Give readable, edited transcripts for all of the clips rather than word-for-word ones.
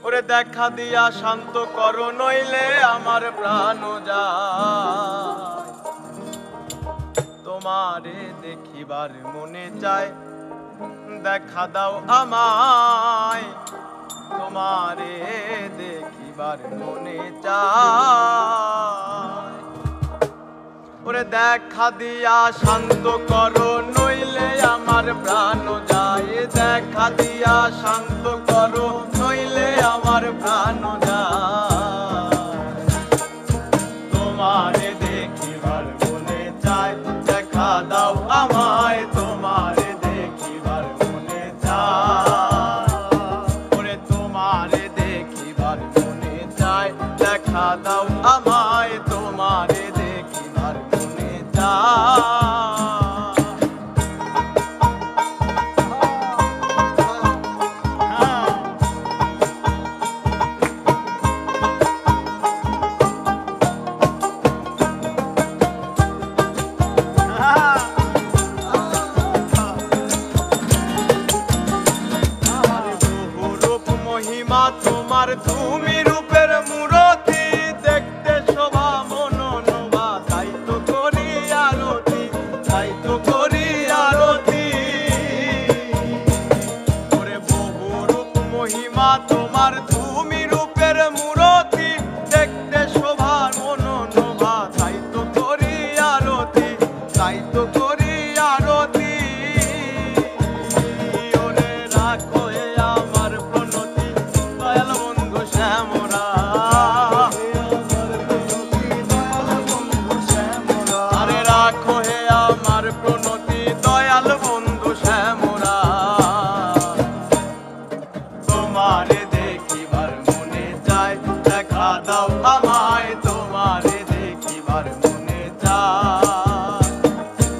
ওরে দেখা দিয়া শান্ত করো, নইলে আমার প্রাণ যায়। তোমারে দেখিবার মনে চায়, দেখা দাও আমায়। তোমারে দেখিবার মনে চায়। ওরে দেখা দিয়া শান্ত করো, নইলে আমার প্রাণ যায়। দেখা দিয়া শান্ত করো, নইলে আমার প্রাণ যায়। তোমারে দেখিবার মনে চায়, দেখা দাও আমায়। তোমারে দেখিবার মনে চায়। ওরে তোমারে দেখিবার মনে চায়, দেখা দাও আমায়। তোমারে দেখিবার মনে চায়। মহিমা তোমার, তুমি রূপের মূরতি, দেখতে শোভা মনোনবা। তাই তো করি আরতি, তাই তো করি আরতি। ওরে বহু রূপ মহিমা তোমার, তুমি রূপের মূরতি, দেখতে শোভা মনোনবা। তাই তো করি আরতি, তাই তো করি আরতি। ওরে রাখো আমার প্রণতি, দয়াল বন্ধু শ্যামরা। আরে রাখো হে আমার প্রণতি, দয়াল বন্ধু শ্যামরা। তোমারে দেখিবার মনে চায়, দেখা দাও আমায়। তোমারে দেখিবার মনে চায়।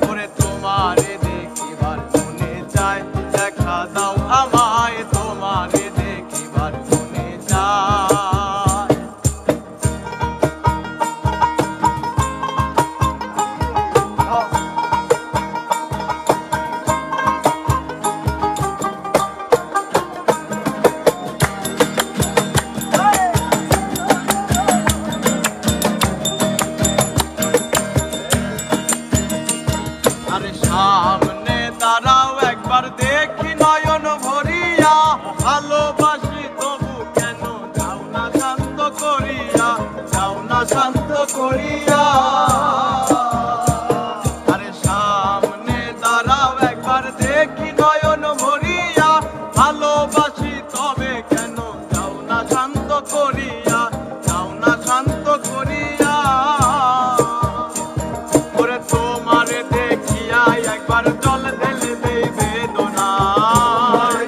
ওরে তোমারে দেখিবার মনে চায়, দেখা দাও আমায়। তোমারে দেখিবার মনে চায়। আরে সামনে দাঁড়াও, একবার দেখি নয়ন ভরিয়া। ভালোবাসি তবু কেন যাও না শান্ত করিয়া, যাও না শান্ত করিয়া। আরে সামনে দাঁড়াও, একবার দেখি নয়ন ভরিয়া। ভালোবাসি তবে কেন যাও না শান্ত করিয়া, যাও না শান্ত করিয়া। ওরে তোমারে দেখিয়া একবার জল ঢেলে দেই বেদনা।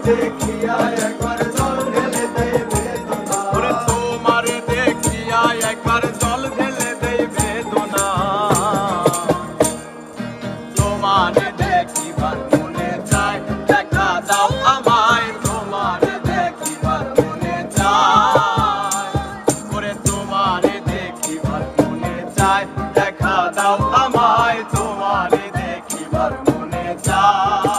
দেখিয়া একবার জল ঢেলে দেই বেদনা। ওরে তোমারে দেখিয়া একবার জল ঢেলে দেই বেদনা। তোমারে দেখিবার মনে চায়, দেখা দাও আমায়। তোমারে দেখিবার মনে চায়। ওরে তোমারে দেখিবার মনে চায়, দেখা দাও আমায়। তোমারে দেখিবার মনে চায়।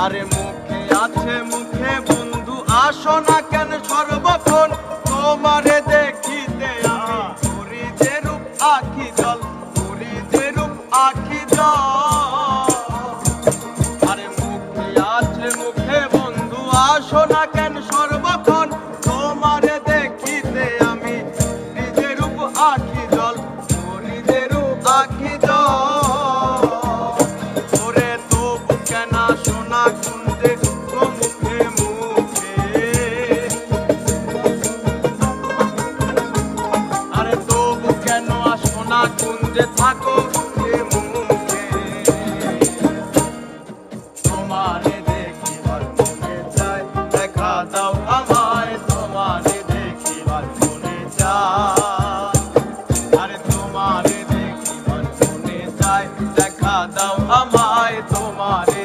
আরে মুখে আছে মুখে বন্ধু, আসো না কেন সর্বক্ষণ। তোমারে দেখিতে আমি করি যে রূপ আখি জল, করি যে রূপ আখি জল। আরে মুখে আছে মুখে বন্ধু, আসো না কেন সর্বক্ষণ। তোমারে দেখিতে আমি নিজে রূপ আখি জল, করি যে রূপ আখি জল। ওরে তবু কেন সোনা কুঞ্জে মুখে মুখে। আরে তবু কেন সোনা কুঞ্জে থাকো মুখে মুখে। তোমারে দেখিবার মনে চায়, দেখা দাও আমায়। তোমারে দেখিবার মনে চায়। আরে তোমারে দেখিবার মনে চায়, দেখা দাও আমায়। তোমারে